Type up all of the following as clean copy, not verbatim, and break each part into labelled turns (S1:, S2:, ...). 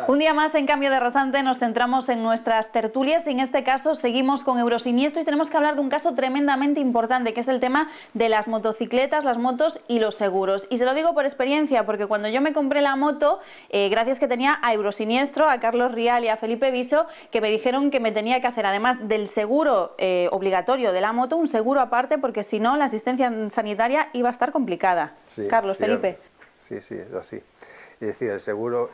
S1: Un día más en Cambio de Rasante nos centramos en nuestras tertulias y en este caso seguimos con Eurosiniestro y tenemos que hablar de un caso tremendamente importante que es el tema de las motocicletas, las motos y los seguros. Y se lo digo por experiencia porque cuando yo me compré la moto, gracias que tenía a Eurosiniestro, a Carlos Rial y a Felipe Viso, que me dijeron que me tenía que hacer además del seguro obligatorio de la moto, un seguro aparte porque si no la asistencia sanitaria iba a estar complicada.
S2: Sí,
S1: Carlos,
S2: sí,
S1: Felipe.
S2: Sí, es así. Es decir, el seguro,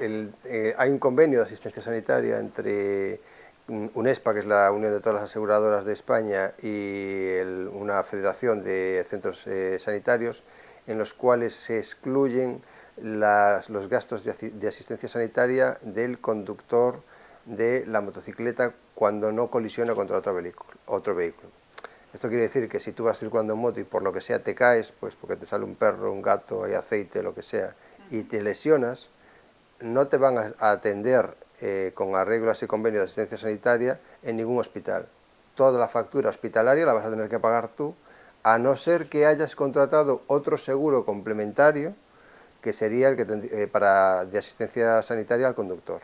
S2: hay un convenio de asistencia sanitaria entre UNESPA, que es la Unión de todas las aseguradoras de España, y una federación de centros sanitarios, en los cuales se excluyen los gastos de asistencia sanitaria del conductor de la motocicleta cuando no colisiona contra otro vehículo. Esto quiere decir que si tú vas circulando en moto y por lo que sea te caes, pues porque te sale un perro, un gato, hay aceite, lo que sea, y te lesionas, no te van a atender con arreglo a ese convenio de asistencia sanitaria en ningún hospital. Toda la factura hospitalaria la vas a tener que pagar tú, a no ser que hayas contratado otro seguro complementario, que sería el que de asistencia sanitaria al conductor.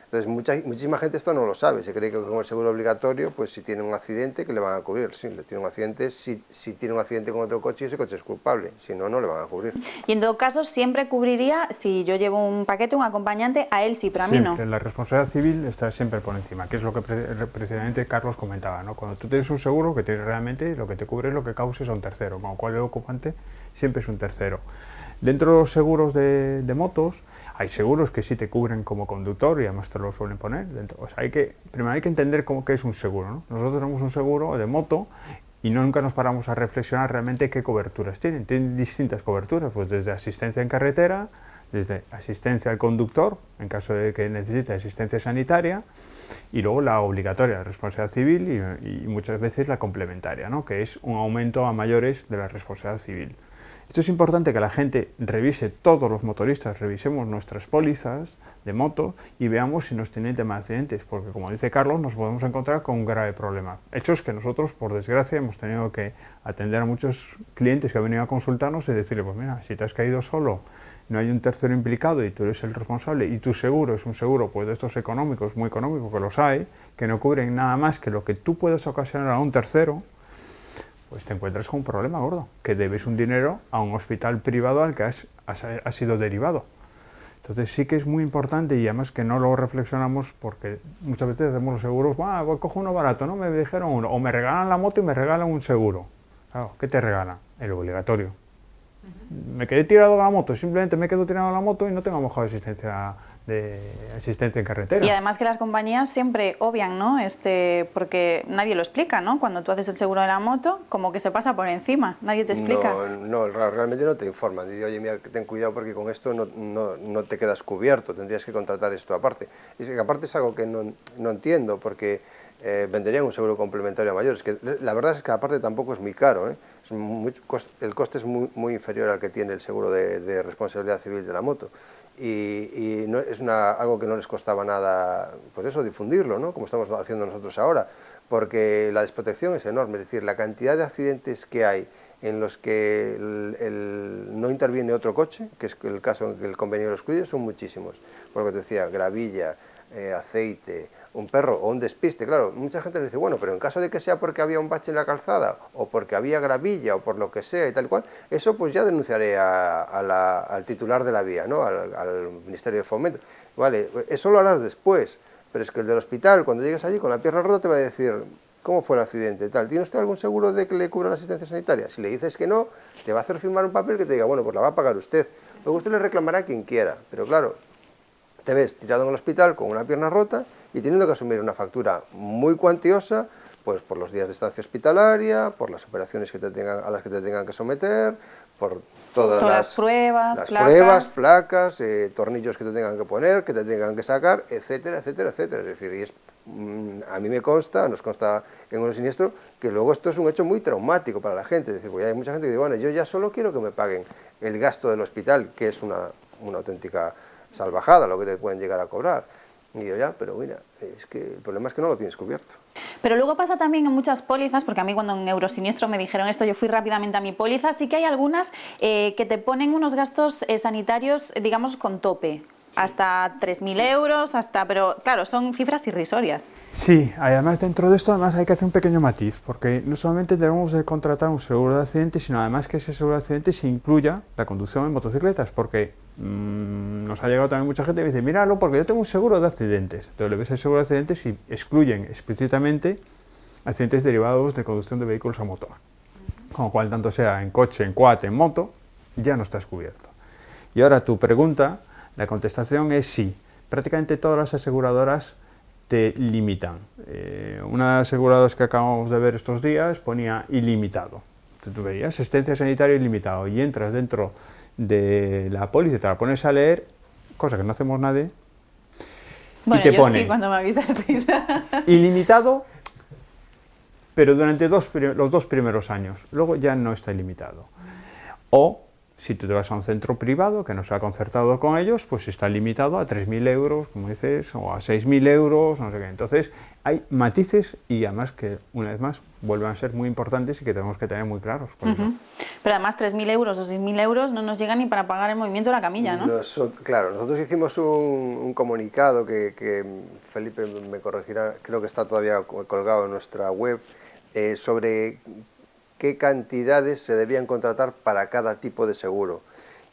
S2: Entonces, muchísima gente esto no lo sabe, se cree que con el seguro obligatorio, pues si tiene un accidente, que le van a cubrir. Si tiene un accidente, si tiene un accidente con otro coche, ese coche es culpable, si no, no le van a cubrir.
S1: Y en todo caso, siempre cubriría, si yo llevo un paquete, un acompañante, a él sí, pero a mí no.
S3: Siempre, la responsabilidad civil está siempre por encima, que es lo que precisamente Carlos comentaba, ¿no? Cuando tú tienes un seguro, que tienes realmente lo que te cubre es lo que causes a un tercero, con lo cual el ocupante siempre es un tercero. Dentro de los seguros de motos, hay seguros que sí te cubren como conductor y además te lo suelen poner. O sea, primero hay que entender qué es un seguro, ¿no? Nosotros tenemos un seguro de moto y nunca nos paramos a reflexionar realmente qué coberturas tienen. Tienen distintas coberturas, pues desde asistencia en carretera, desde asistencia al conductor, en caso de que necesite asistencia sanitaria, y luego la obligatoria, la responsabilidad civil y muchas veces la complementaria, ¿no? Que es un aumento a mayores de la responsabilidad civil. Esto es importante que la gente revise, todos los motoristas revisemos nuestras pólizas de moto y veamos si nos tienen tema de accidentes, porque como dice Carlos, nos podemos encontrar con un grave problema. Hechos que nosotros, por desgracia, hemos tenido que atender a muchos clientes que han venido a consultarnos y decirle, pues mira, si te has caído solo, no hay un tercero implicado y tú eres el responsable y tu seguro es un seguro pues de estos económicos, muy económicos, que los hay, que no cubren nada más que lo que tú puedes ocasionar a un tercero, pues te encuentras con un problema gordo, que debes un dinero a un hospital privado al que has sido derivado. Entonces sí que es muy importante y además que no lo reflexionamos porque muchas veces hacemos los seguros, cojo uno barato, no me dijeron uno, o me regalan la moto y me regalan un seguro. Claro, ¿qué te regalan? El obligatorio. Me quedé tirado de la moto, simplemente me quedo tirado de la moto y no tengo mejor asistencia en carretera.
S1: Y además que las compañías siempre obvian, ¿no? Porque nadie lo explica, ¿no? Cuando tú haces el seguro de la moto, como que se pasa por encima, nadie te explica.
S2: No, realmente no te informan. Digo, oye, mira, ten cuidado porque con esto no te quedas cubierto, tendrías que contratar esto aparte. Y que aparte es algo que no entiendo, porque venderían un seguro complementario a mayores, que la verdad es que aparte tampoco es muy caro, ¿eh? El coste es muy inferior al que tiene el seguro de responsabilidad civil de la moto. Y no, es algo que no les costaba nada, pues eso, difundirlo, ¿no? Como estamos haciendo nosotros ahora, porque la desprotección es enorme, es decir, la cantidad de accidentes que hay en los que no interviene otro coche, que es el caso en que el convenio lo excluye, son muchísimos. Por lo que te decía, gravilla, aceite, un perro o un despiste, claro, mucha gente le dice, bueno, pero en caso de que sea porque había un bache en la calzada, o porque había gravilla, o por lo que sea y tal y cual, eso pues ya denunciaré al titular de la vía, ¿no? al Ministerio de Fomento. Vale, eso lo harás después, pero es que el del hospital, cuando llegues allí con la pierna rota, te va a decir, ¿cómo fue el accidente? Tal. ¿Tiene usted algún seguro de que le cubra la asistencia sanitaria? Si le dices que no, te va a hacer firmar un papel que te diga, bueno, pues la va a pagar usted. Luego usted le reclamará a quien quiera, pero claro, te ves tirado en el hospital con una pierna rota y teniendo que asumir una factura muy cuantiosa, pues por los días de estancia hospitalaria, por las operaciones a las que te tengan que someter, por todas las
S1: pruebas,
S2: placas, tornillos que te tengan que poner, que te tengan que sacar, etcétera, etcétera, etcétera. Es decir, a mí nos consta en Eurosiniestro, que luego esto es un hecho muy traumático para la gente. Es decir, pues hay mucha gente que dice, bueno, yo ya solo quiero que me paguen el gasto del hospital, que es una auténtica salvajada lo que te pueden llegar a cobrar. Y yo ya, pero mira, es que el problema es que no lo tienes cubierto.
S1: Pero luego pasa también en muchas pólizas, porque a mí cuando en Eurosiniestro me dijeron esto, yo fui rápidamente a mi póliza, sí que hay algunas que te ponen unos gastos sanitarios, digamos, con tope. hasta 3.000 euros, pero claro, son cifras irrisorias.
S3: Sí, además dentro de esto hay que hacer un pequeño matiz, porque no solamente debemos de contratar un seguro de accidentes, sino además que ese seguro de accidentes incluya la conducción en motocicletas, porque nos ha llegado también mucha gente y me dice, míralo, porque yo tengo un seguro de accidentes. Entonces le ves el seguro de accidentes y excluyen explícitamente accidentes derivados de conducción de vehículos a motor. Con lo cual, tanto sea en coche, en quad, en moto, ya no estás cubierto. Y ahora tu pregunta, la contestación es sí. Prácticamente todas las aseguradoras te limitan. Una de las aseguradoras que acabamos de ver estos días ponía ilimitado. Entonces, tú veías asistencia sanitaria ilimitado y entras dentro de la póliza y te la pones a leer, cosa que no hacemos nadie,
S1: bueno,
S3: y te
S1: yo
S3: pone
S1: sí, cuando me avisasteis.
S3: ilimitado, pero durante los 2 primeros años. Luego ya no está ilimitado. O si tú te vas a un centro privado que no se ha concertado con ellos, pues está limitado a 3.000 euros, como dices, o a 6.000 euros, no sé qué. Entonces, hay matices y además que, una vez más, vuelven a ser muy importantes y que tenemos que tener muy claros. Por eso.
S1: Pero además 3.000 euros o 6.000 euros no nos llegan ni para pagar el movimiento de la camilla, ¿no?
S2: Claro, nosotros hicimos un comunicado que Felipe me corregirá, creo que está todavía colgado en nuestra web, sobre qué cantidades se debían contratar para cada tipo de seguro.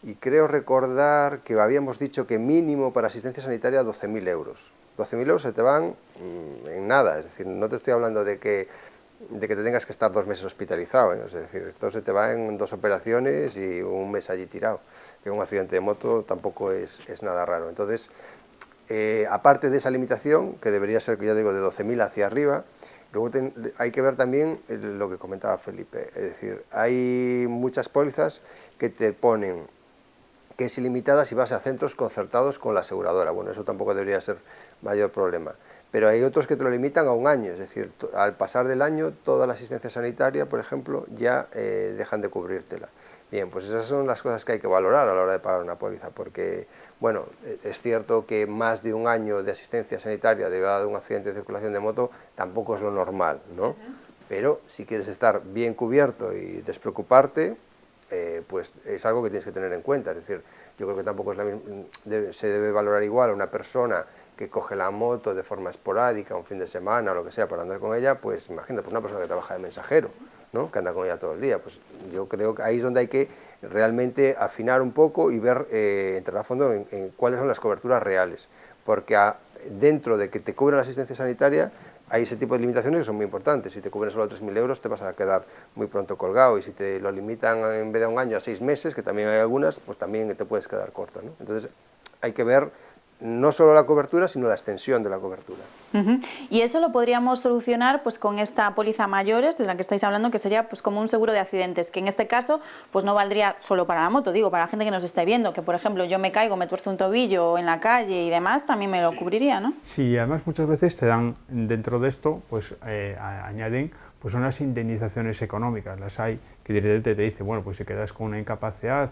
S2: Y creo recordar que habíamos dicho que mínimo para asistencia sanitaria 12.000 euros. 12.000 euros se te van en nada, es decir, no te estoy hablando de que te tengas que estar 2 meses hospitalizado, es decir, esto se te va en 2 operaciones y un mes allí tirado, que un accidente de moto tampoco es nada raro. Entonces, aparte de esa limitación, que debería ser, ya digo, de 12.000 hacia arriba, luego hay que ver también lo que comentaba Felipe, es decir, hay muchas pólizas que te ponen que es ilimitada si vas a centros concertados con la aseguradora. Bueno, eso tampoco debería ser mayor problema. Pero hay otros que te lo limitan a 1 año, es decir, al pasar del año, toda la asistencia sanitaria, por ejemplo, ya dejan de cubrírtela. Bien, pues esas son las cosas que hay que valorar a la hora de pagar una póliza, porque, bueno, es cierto que más de 1 año de asistencia sanitaria derivada de un accidente de circulación de moto tampoco es lo normal, ¿no? Pero si quieres estar bien cubierto y despreocuparte, pues es algo que tienes que tener en cuenta. Es decir, yo creo que tampoco se debe valorar igual a una persona que coge la moto de forma esporádica, un fin de semana o lo que sea, para andar con ella, pues imagínate, pues una persona que trabaja de mensajero, ¿no?, que anda con ella todo el día. Pues yo creo que ahí es donde hay que realmente afinar un poco y ver, entrar a fondo en cuáles son las coberturas reales, porque dentro de que te cubra la asistencia sanitaria hay ese tipo de limitaciones que son muy importantes. Si te cubren solo 3.000 euros te vas a quedar muy pronto colgado, y si te lo limitan en vez de 1 año a 6 meses, que también hay algunas, pues también te puedes quedar corto, ¿no? Entonces hay que ver no solo la cobertura, sino la extensión de la cobertura.
S1: Y eso lo podríamos solucionar pues con esta póliza mayores de la que estáis hablando, que sería pues como un seguro de accidentes, que en este caso pues no valdría solo para la moto, digo, para la gente que nos esté viendo, que por ejemplo yo me caigo, me tuerzo un tobillo en la calle y demás, también me lo cubriría, ¿no?
S3: Sí, además muchas veces te dan dentro de esto, pues añaden pues unas indemnizaciones económicas. Las hay que directamente te dice, bueno, pues si quedas con una incapacidad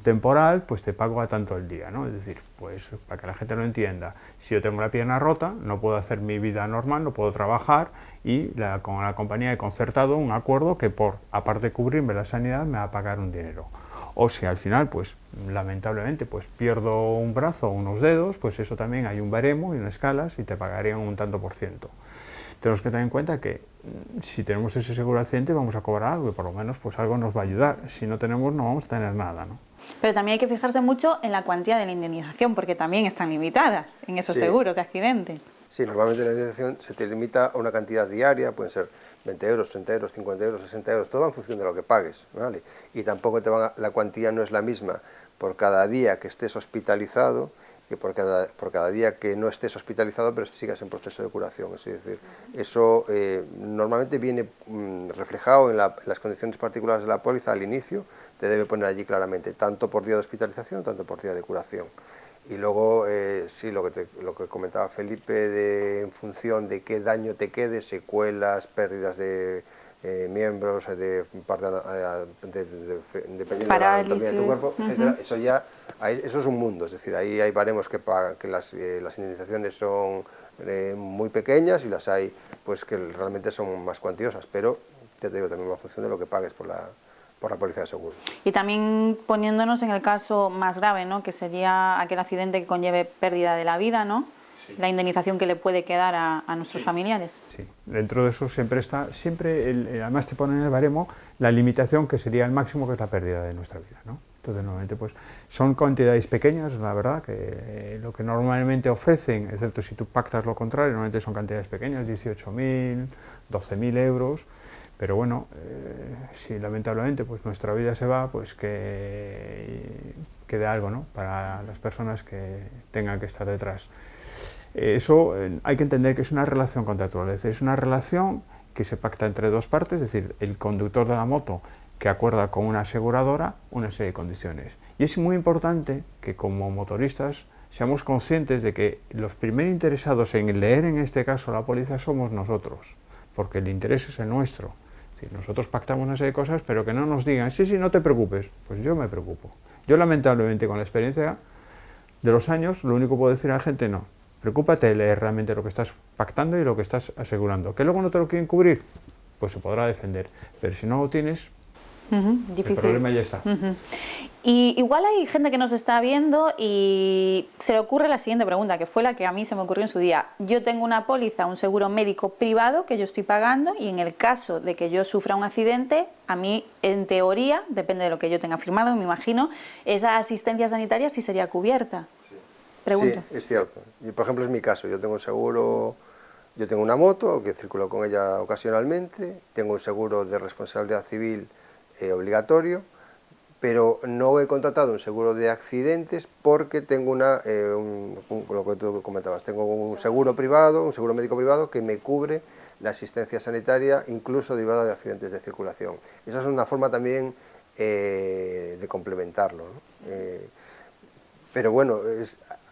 S3: temporal, pues te pago a tanto el día, ¿no? Es decir, pues para que la gente lo entienda, si yo tengo la pierna rota, no puedo hacer mi vida normal, no puedo trabajar, y con la compañía he concertado un acuerdo que aparte de cubrirme la sanidad, me va a pagar un dinero. O si al final, pues lamentablemente, pues pierdo un brazo o unos dedos, pues eso también hay un baremo y unas escalas y te pagarían un tanto por ciento. Tenemos que tener en cuenta que si tenemos ese seguro de accidente vamos a cobrar algo y por lo menos pues algo nos va a ayudar. Si no tenemos, no vamos a tener nada, ¿no?
S1: Pero también hay que fijarse mucho en la cuantía de la indemnización, porque también están limitadas en esos seguros de accidentes.
S2: Sí, normalmente la indemnización se te limita a una cantidad diaria, pueden ser 20 euros, 30 euros, 50 euros, 60 euros, todo va en función de lo que pagues, ¿vale? Y tampoco la cuantía no es la misma por cada día que estés hospitalizado que por cada día que no estés hospitalizado pero sigas en proceso de curación. Es decir, eso normalmente viene reflejado en las condiciones particulares de la póliza al inicio, te debe poner allí claramente, tanto por día de hospitalización, tanto por día de curación. Y luego, sí, lo que comentaba Felipe, en función de qué daño te quede, secuelas, pérdidas de miembros, dependiendo de la anatomía de tu cuerpo, etcétera, eso es un mundo. Es decir, ahí hay baremos que las indemnizaciones son muy pequeñas y las hay pues que realmente son más cuantiosas, pero te digo, también va en función de lo que pagues por por la póliza de seguro.
S1: Y también poniéndonos en el caso más grave, ¿no?, que sería aquel accidente que conlleve pérdida de la vida, ¿no? Sí. La indemnización que le puede quedar a nuestros familiares.
S3: Sí, dentro de eso siempre está, además te ponen en el baremo la limitación que sería el máximo, que es la pérdida de nuestra vida, ¿no? Entonces normalmente pues son cantidades pequeñas, la verdad, que lo que normalmente ofrecen, excepto si tú pactas lo contrario, normalmente son cantidades pequeñas, 18.000, 12.000 euros, pero bueno, si lamentablemente pues nuestra vida se va, pues que quede algo, ¿no?, para las personas que tengan que estar detrás. Eso hay que entender que es una relación contractual, es decir, es una relación que se pacta entre dos partes, es decir, el conductor de la moto que acuerda con una aseguradora una serie de condiciones. Y es muy importante que como motoristas seamos conscientes de que los primeros interesados en leer en este caso la póliza somos nosotros, porque el interés es el nuestro. Es decir, nosotros pactamos una serie de cosas, pero que no nos digan, sí, no te preocupes, pues yo me preocupo. Yo lamentablemente con la experiencia de los años, lo único que puedo decir a la gente, no, preocúpate de leer realmente lo que estás pactando y lo que estás asegurando. ¿Que luego no te lo quieren cubrir? Pues se podrá defender, pero si no lo tienes,
S1: difícil.
S3: El problema ya está.
S1: Y igual hay gente que nos está viendo y se le ocurre la siguiente pregunta, que fue la que a mí se me ocurrió en su día. Yo tengo una póliza, un seguro médico privado que yo estoy pagando, y en el caso de que yo sufra un accidente, a mí, en teoría, depende de lo que yo tenga firmado, me imagino, esa asistencia sanitaria sí sería cubierta.
S2: Sí.
S1: Pregunto.
S2: Sí, es cierto. Y, por ejemplo, es mi caso. Yo tengo un seguro, yo tengo una moto que circulo con ella ocasionalmente, tengo un seguro de responsabilidad civil obligatorio, pero no he contratado un seguro de accidentes porque tengo lo que tú comentabas, tengo un seguro privado, un seguro médico privado que me cubre la asistencia sanitaria, incluso derivada de accidentes de circulación. Esa es una forma también de complementarlo, ¿no? Pero bueno,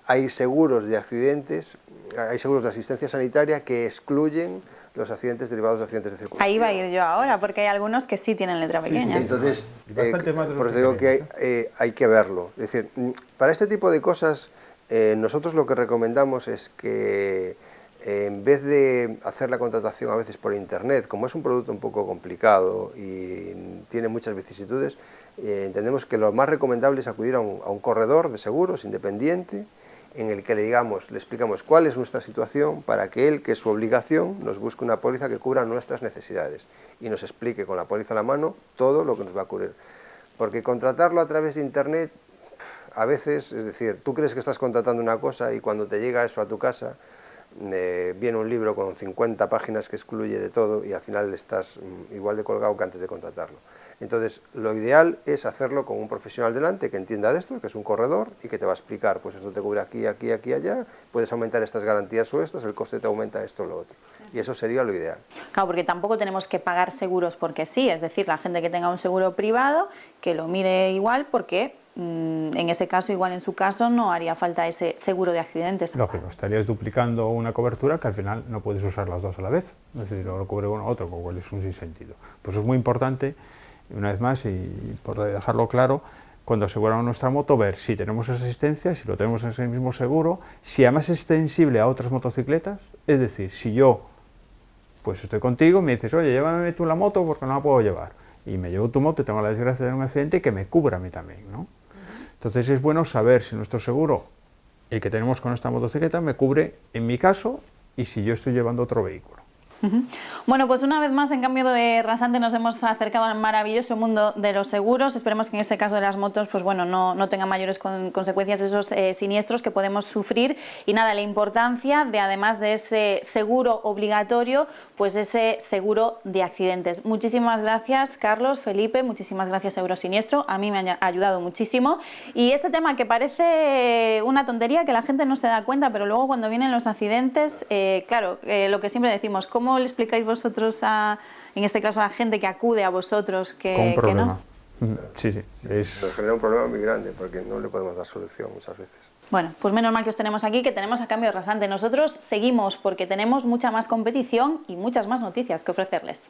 S2: hay seguros de accidentes, hay seguros de asistencia sanitaria que excluyen los accidentes derivados de accidentes de circulación.
S1: Ahí va a ir yo ahora, porque hay algunos que sí tienen letra pequeña.
S2: Sí, entonces, por eso digo que hay que verlo. Es decir, para este tipo de cosas, nosotros lo que recomendamos es que en vez de hacer la contratación a veces por internet, como es un producto un poco complicado y tiene muchas vicisitudes, entendemos que lo más recomendable es acudir a un corredor de seguros independiente, en el que le explicamos cuál es nuestra situación, para que él, que es su obligación, nos busque una póliza que cubra nuestras necesidades y nos explique con la póliza a la mano todo lo que nos va a cubrir. Porque contratarlo a través de internet, a veces, es decir, tú crees que estás contratando una cosa y cuando te llega eso a tu casa, viene un libro con 50 páginas que excluye de todo y al final estás igual de colgado que antes de contratarlo. Entonces, lo ideal es hacerlo con un profesional delante que entienda de esto, que es un corredor y que te va a explicar, pues esto te cubre aquí, aquí, aquí, allá, puedes aumentar estas garantías o estas, el coste te aumenta esto o lo otro. Y eso sería lo ideal.
S1: Claro, porque tampoco tenemos que pagar seguros porque sí, es decir, la gente que tenga un seguro privado, que lo mire igual porque en ese caso, igual en su caso, no haría falta ese seguro de accidentes.
S3: Lógico, estarías duplicando una cobertura que al final no puedes usar las dos a la vez, es decir, lo cubre uno u otro, con lo cual es un sinsentido. Pues es muy importante, una vez más, y por dejarlo claro, cuando aseguramos nuestra moto, ver si tenemos esa asistencia, si lo tenemos en ese mismo seguro, si además es extensible a otras motocicletas, es decir, si yo pues estoy contigo, me dices, oye, llévame tú la moto porque no la puedo llevar, y me llevo tu moto y tengo la desgracia de un accidente, que me cubra a mí también, ¿no? Entonces es bueno saber si nuestro seguro, el que tenemos con esta motocicleta, me cubre en mi caso y si yo estoy llevando otro vehículo.
S1: Bueno, pues una vez más, en Cambio de Rasante, nos hemos acercado al maravilloso mundo de los seguros. Esperemos que en este caso de las motos, pues bueno, no tengan mayores consecuencias esos siniestros que podemos sufrir. Y nada, la importancia de, además de ese seguro obligatorio, pues ese seguro de accidentes. Muchísimas gracias, Carlos, Felipe, muchísimas gracias, Eurosiniestro. A mí me ha ayudado muchísimo. Y este tema que parece una tontería, que la gente no se da cuenta, pero luego cuando vienen los accidentes, claro, lo que siempre decimos, ¿cómo le explicáis vosotros en este caso a la gente que acude a vosotros que,
S3: con un problema?
S1: Que no?
S3: Sí.
S2: Nos genera un problema muy grande porque no le podemos dar solución muchas veces.
S1: Bueno, pues menos mal que os tenemos aquí, que tenemos a Cambio de Rasante. Nosotros seguimos porque tenemos mucha más competición y muchas más noticias que ofrecerles.